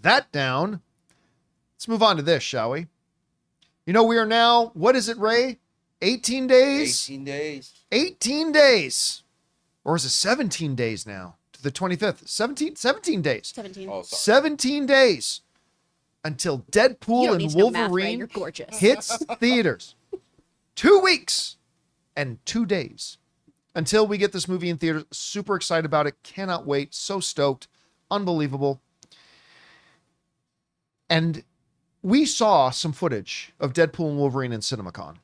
that down, let's move on to this, shall we? You know, we are now, what is it, Ray? 18 days? 18 days. 18 days. Or is it 17 days now? To the 25th. 17 days. 17. Oh, sorry. 17 days until Deadpool and Wolverine You're gorgeous. hits theaters. 2 weeks and 2 days until we get this movie in theaters. Super excited about it. Cannot wait. So stoked. Unbelievable. And we saw some footage of Deadpool and Wolverine in CinemaCon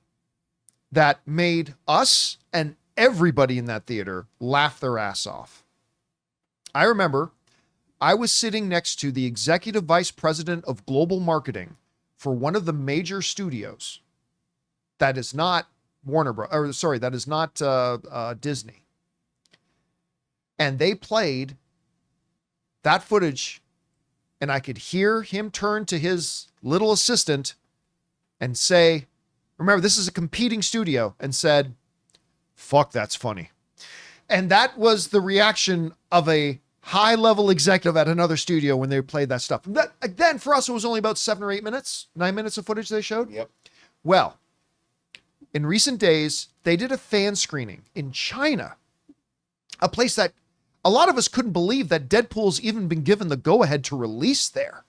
that made us and everybody in that theater laugh their ass off. I remember I was sitting next to the executive vice president of global marketing for one of the major studios that is not that is not Disney. And they played that footage, and I could hear him turn to his little assistant and say, remember, this is a competing studio, and said, "Fuck, that's funny." And that was the reaction of a high-level executive at another studio when they played that stuff. Then for us, it was only about 7 or 8 minutes, 9 minutes of footage they showed. Yep. Well, in recent days, they did a fan screening in China, a place that a lot of us couldn't believe that Deadpool's even been given the go-ahead to release there.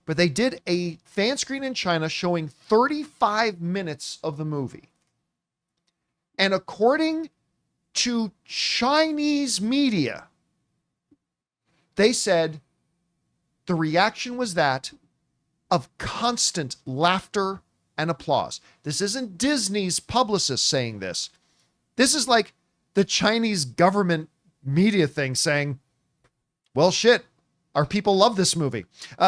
But they did a fan screen in China showing 35 minutes of the movie. And according to Chinese media, they said the reaction was that of constant laughter and applause. This isn't Disney's publicist saying this. This is like the Chinese government media thing saying, well, shit, our people love this movie.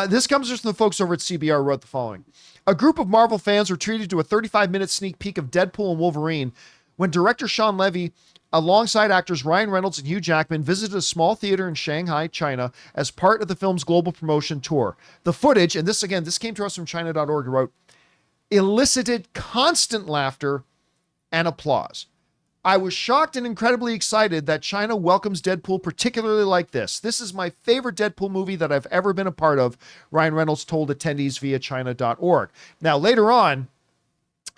This comes from the folks over at CBR who wrote the following. A group of Marvel fans were treated to a 35-minute sneak peek of Deadpool and Wolverine when director Sean Levy, alongside actors Ryan Reynolds and Hugh Jackman, visited a small theater in Shanghai, China, as part of the film's global promotion tour. The footage, and this came to us from China.org, wrote, elicited constant laughter and applause. I was shocked and incredibly excited that China welcomes Deadpool particularly like this. This is my favorite Deadpool movie that I've ever been a part of, Ryan Reynolds told attendees via China.org. Now, later on,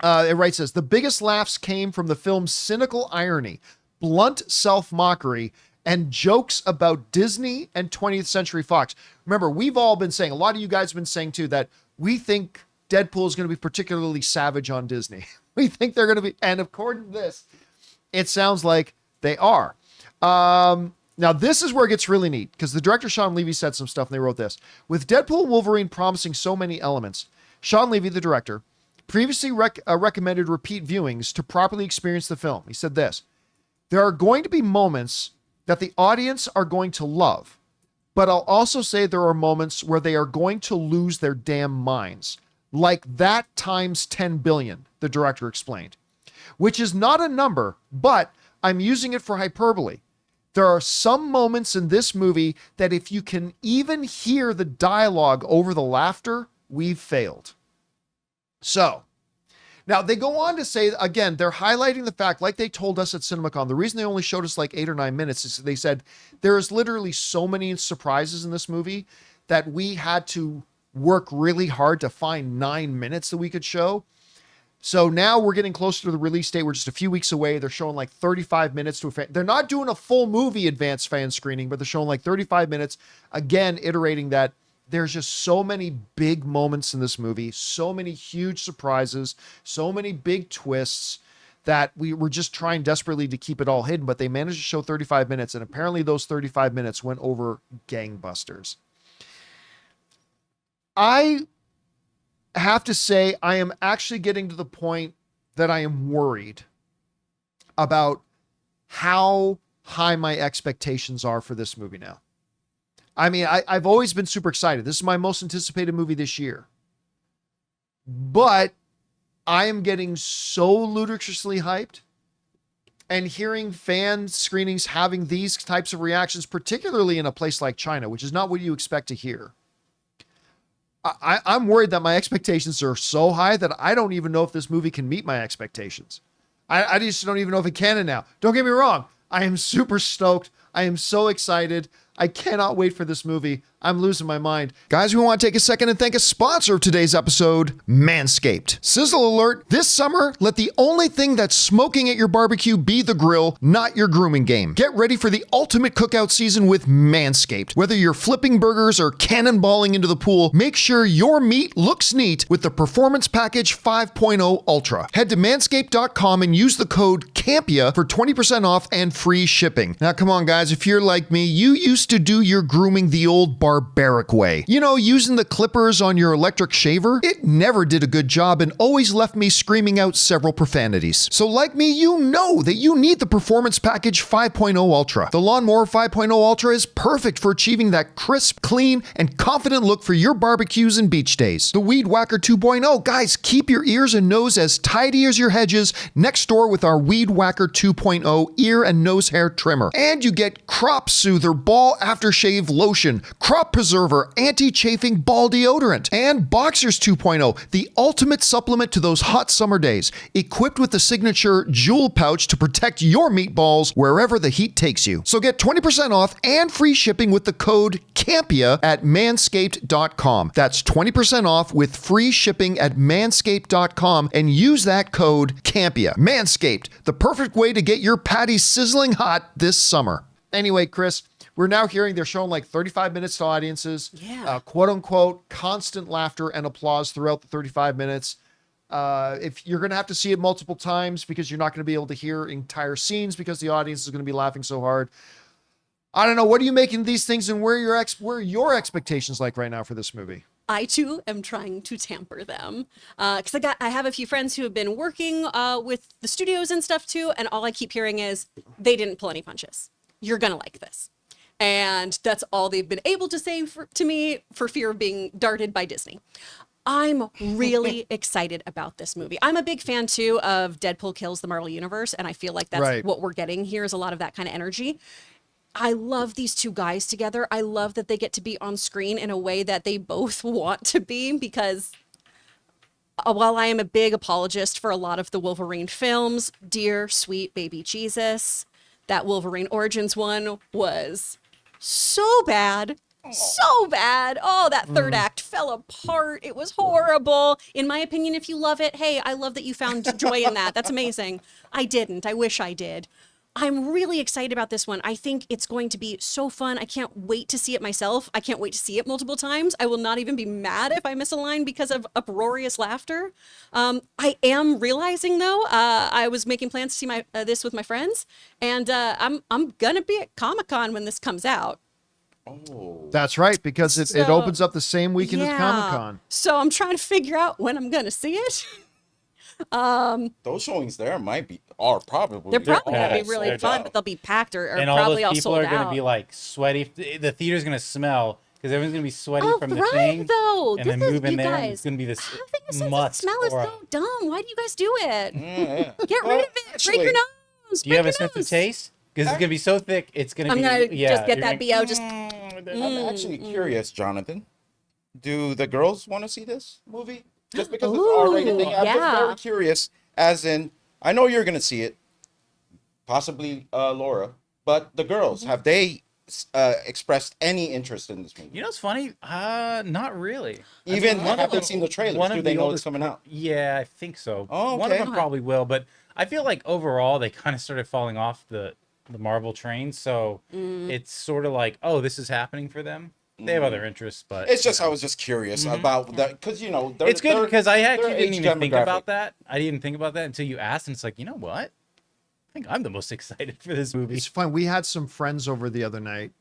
it writes this, the biggest laughs came from the film's cynical irony, blunt self-mockery, and jokes about Disney and 20th Century Fox. Remember, we've all been saying, a lot of you guys have been saying too, that we think Deadpool is going to be particularly savage on Disney. We think they're going to be, and according to this, it sounds like they are. Now, this is where it gets really neat, because the director, Sean Levy, said some stuff, and they wrote this. With Deadpool and Wolverine promising so many elements, Sean Levy, the director, previously recommended repeat viewings to properly experience the film. He said this, there are going to be moments that the audience are going to love, but I'll also say there are moments where they are going to lose their damn minds. Like that times 10 billion, the director explained. Which is not a number, but I'm using it for hyperbole. There are some moments in this movie that if you can even hear the dialogue over the laughter, we've failed. So, now they go on to say, again, they're highlighting the fact, like they told us at CinemaCon, the reason they only showed us like 8 or 9 minutes is they said there is literally so many surprises in this movie that we had to work really hard to find 9 minutes that we could show. So now we're getting closer to the release date. We're just a few weeks away. They're showing like 35 minutes to a fan. They're not doing a full movie advanced fan screening, but they're showing like 35 minutes. Again, iterating that there's just so many big moments in this movie, so many huge surprises, so many big twists that we were just trying desperately to keep it all hidden, but they managed to show 35 minutes, and apparently those 35 minutes went over gangbusters. I have to say, I am actually getting to the point that I am worried about how high my expectations are for this movie now. I mean, I've always been super excited. This is my most anticipated movie this year. But I am getting so ludicrously hyped, and hearing fan screenings having these types of reactions, particularly in a place like China, which is not what you expect to hear. I'm worried that my expectations are so high that I don't even know if this movie can meet my expectations. I just don't even know if it can now. Don't get me wrong. I am super stoked. I am so excited. I cannot wait for this movie. I'm losing my mind. Guys, we want to take a second and thank a sponsor of today's episode, Manscaped. Sizzle alert, this summer, let the only thing that's smoking at your barbecue be the grill, not your grooming game. Get ready for the ultimate cookout season with Manscaped. Whether you're flipping burgers or cannonballing into the pool, make sure your meat looks neat with the Performance Package 5.0 Ultra. Head to manscaped.com and use the code CAMPEA for 20% off and free shipping. Now, come on, guys, if you're like me, you used to do your grooming the old barbaric way. You know, using the clippers on your electric shaver? It never did a good job and always left me screaming out several profanities. So like me, you know that you need the Performance Package 5.0 Ultra. The Lawnmower 5.0 Ultra is perfect for achieving that crisp, clean, and confident look for your barbecues and beach days. The Weed Whacker 2.0, guys, keep your ears and nose as tidy as your hedges next door with our Weed Whacker 2.0 ear and nose hair trimmer. And you get Crop Soother Ball Aftershave Lotion, Crop Preserver Anti-Chafing Ball Deodorant, and Boxers 2.0, the ultimate supplement to those hot summer days, equipped with the signature jewel pouch to protect your meatballs wherever the heat takes you. So get 20% off and free shipping with the code CAMPEA at manscaped.com. That's 20% off with free shipping at manscaped.com and use that code CAMPEA. Manscaped, the perfect way to get your patties sizzling hot this summer. Anyway, Chris, we're now hearing they're showing like 35 minutes to audiences, quote unquote, constant laughter and applause throughout the 35 minutes. If you're going to have to see it multiple times because you're not going to be able to hear entire scenes because the audience is going to be laughing so hard. I don't know. What are you making of these things, and where are your expectations like right now for this movie? I too am trying to tamper them because I have a few friends who have been working with the studios and stuff too, and all I keep hearing is they didn't pull any punches. You're gonna like this, and that's all they've been able to say to me for fear of being darted by Disney. I'm really excited about this movie. I'm a big fan too of Deadpool Kills the Marvel Universe, and I feel like that's what we're getting here is a lot of that kind of energy. I love these two guys together. I love that they get to be on screen in a way that they both want to be, because while I am a big apologist for a lot of the Wolverine films, dear sweet baby Jesus, that Wolverine Origins one was so bad. So bad. Oh, that third act fell apart. It was horrible. In my opinion, if you love it, hey, I love that you found joy in that. That's amazing. I didn't. I wish I did. I'm really excited about this one. I think it's going to be so fun. I can't wait to see it myself. I can't wait to see it multiple times. I will not even be mad if I miss a line because of uproarious laughter. I am realizing though, I was making plans to see this with my friends, and I'm gonna be at Comic-Con when this comes out. Oh, that's right, because it opens up the same weekend as Comic-Con. So I'm trying to figure out when I'm gonna see it. Those showings there are probably they're probably gonna be really fun, but they'll be packed or and probably all those people all are sold gonna out. be like sweaty. The theater's gonna smell because everyone's gonna be sweaty from the right, thing. Though. And then move in there, and it's gonna be this must. Smell is so dumb. Why do you guys do it? Yeah. Get rid of it. Break your nose. Do you have a sense of taste? Because it's gonna be so thick, it's gonna be. I'm gonna just get that BO. I'm actually curious, Jonathan. Do the girls want to see this movie? Just because it's R-rated thing, I'm just very curious. As in, I know you're gonna see it, possibly Laura, but the girls, have they expressed any interest in this movie? You know what's funny? Not really. Even have they seen the trailers? Do they know it's coming out? Yeah, I think so. Oh, okay. One of them probably will, but I feel like overall they kind of started falling off the Marvel train, so it's sort of like, oh, this is happening for them. They have other interests, but it's just I was just curious about that, because it's good because I actually didn't even think demographic. about that. I didn't think about that until you asked, and it's like, you know what? I think I'm the most excited for this movie. It's fun. We had some friends over the other night,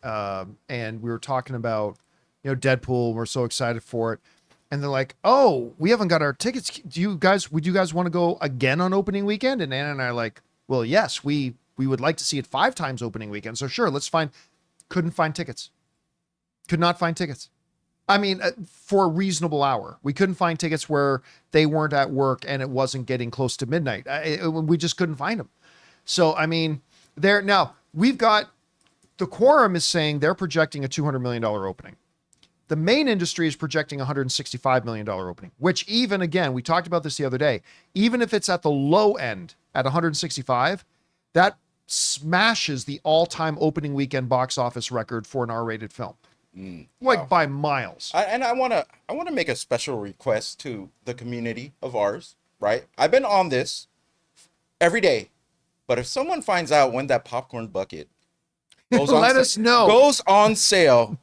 and we were talking about, Deadpool. We're so excited for it, and they're like, "Oh, we haven't got our tickets. Would you guys want to go again on opening weekend?" And Anna and I are like, "Well, yes, we would like to see it 5 times opening weekend. So sure, let's find." Couldn't find tickets. Could not find tickets. I mean, for a reasonable hour. We couldn't find tickets where they weren't at work and it wasn't getting close to midnight. We just couldn't find them. So, I mean, now we've got, the Quorum is saying they're projecting a $200 million opening. The main industry is projecting a $165 million opening, which even, again, we talked about this the other day, even if it's at the low end at 165, that smashes the all-time opening weekend box office record for an R-rated film. Wow. By miles. I want to make a special request to the community of ours, right? I've been on this every day, but if someone finds out when that popcorn bucket goes on Let us know. goes on sale,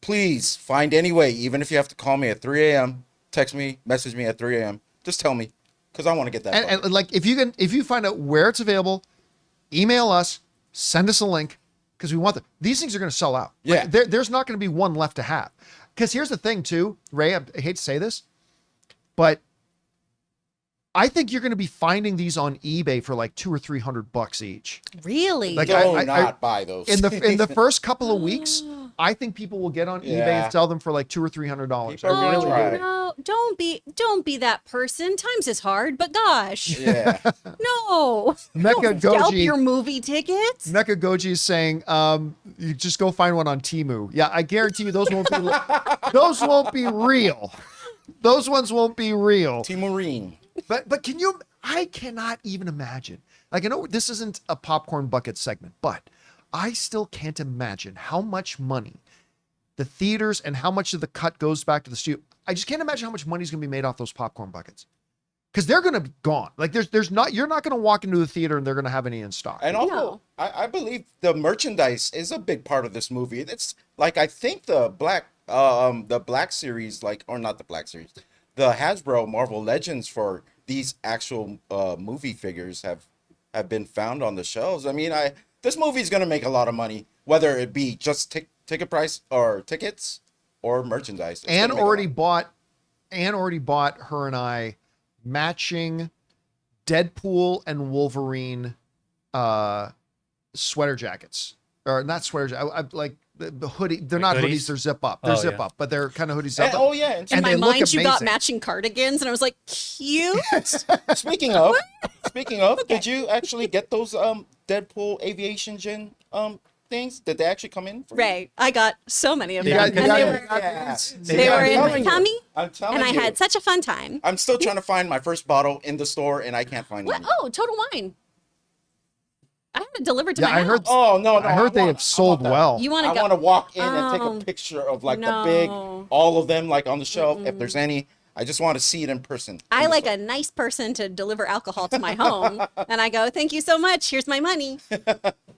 please find any way, even if you have to call me at 3 a.m., text me, message me at 3 a.m., just tell me, because I want to get that. And like, if you find out where it's available, email us, send us a link, because we want them. These things are going to sell out. Yeah. Like, there's not going to be one left to have. Because here's the thing too, Ray, I hate to say this, but I think you're going to be finding these on eBay for like $200 or $300 each. Really? Like, Do I not buy those. in the first couple of weeks, I think people will get on eBay Yeah. and sell them for like $200 or $300. People I are really gonna do. try. No, don't be that person. Times is hard, but gosh, Yeah. no. Mecha Don't scalp Goji. your movie tickets. Mecha Goji is saying, you just go find one on Temu. Yeah, I guarantee you those won't be those won't be real. Those ones won't be real. T-Marine. But can you? I cannot even imagine. Like, I know this isn't a popcorn bucket segment, but I still can't imagine how much money the theaters and how much of the cut goes back to the studio. I just can't imagine how much money is going to be made off those popcorn buckets, because they're going to be gone. Like, there's not. You're not going to walk into the theater and they're going to have any in stock. And also, No. I believe the merchandise is a big part of this movie. It's like, I think the Black series, like, or not the Black series, the Hasbro Marvel Legends for these actual movie figures have been found on the shelves. I mean, this movie is going to make a lot of money, whether it be just ticket price or tickets or merchandise. It's Anne gonna make a lot. already bought her and I matching Deadpool and Wolverine sweater jackets, or not sweater. I like the hoodie. They're not hoodies. hoodies? They're zip up. They're Oh, zip yeah. up, but they're kind of hoodies And, zip up. oh yeah, and In And my they look mind, you got amazing. matching cardigans, and I was like, cute. speaking of, did you actually get those Deadpool aviation gin things? Did they actually come in? For you? Ray, I got so many of You them, got- and you they got- were, Yeah. they I'm were in my telling you. tummy, I'm telling and I you. had such a fun time. I'm still trying to find my first bottle in the store, and I can't find What? one. Oh, Total Wine. I had it delivered to Yeah, my I house. heard. Oh no, I heard they have sold well. You want I to go? want to walk in and take Oh, a picture of like no. the big, all of them like on the shelf. If there's any, I just want to see it in person. I like a nice person to deliver alcohol to my home, and I go, "Thank you so much. Here's my money."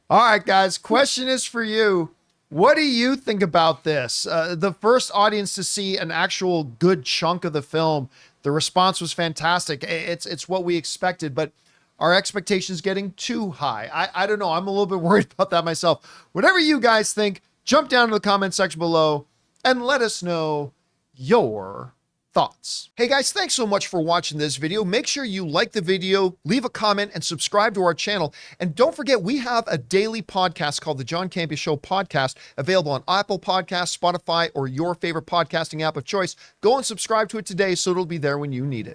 All right, guys. Question is for you. What do you think about this? The first audience to see an actual good chunk of the film, the response was fantastic. It's what we expected, but our expectations getting too high. I don't know. I'm a little bit worried about that myself. Whatever you guys think, jump down to the comment section below and let us know your thoughts. Hey guys, thanks so much for watching this video. Make sure you like the video, leave a comment, and subscribe to our channel. And don't forget, we have a daily podcast called the John Campea Show podcast, available on Apple Podcasts, Spotify, or your favorite podcasting app of choice. Go and subscribe to it today so it'll be there when you need it.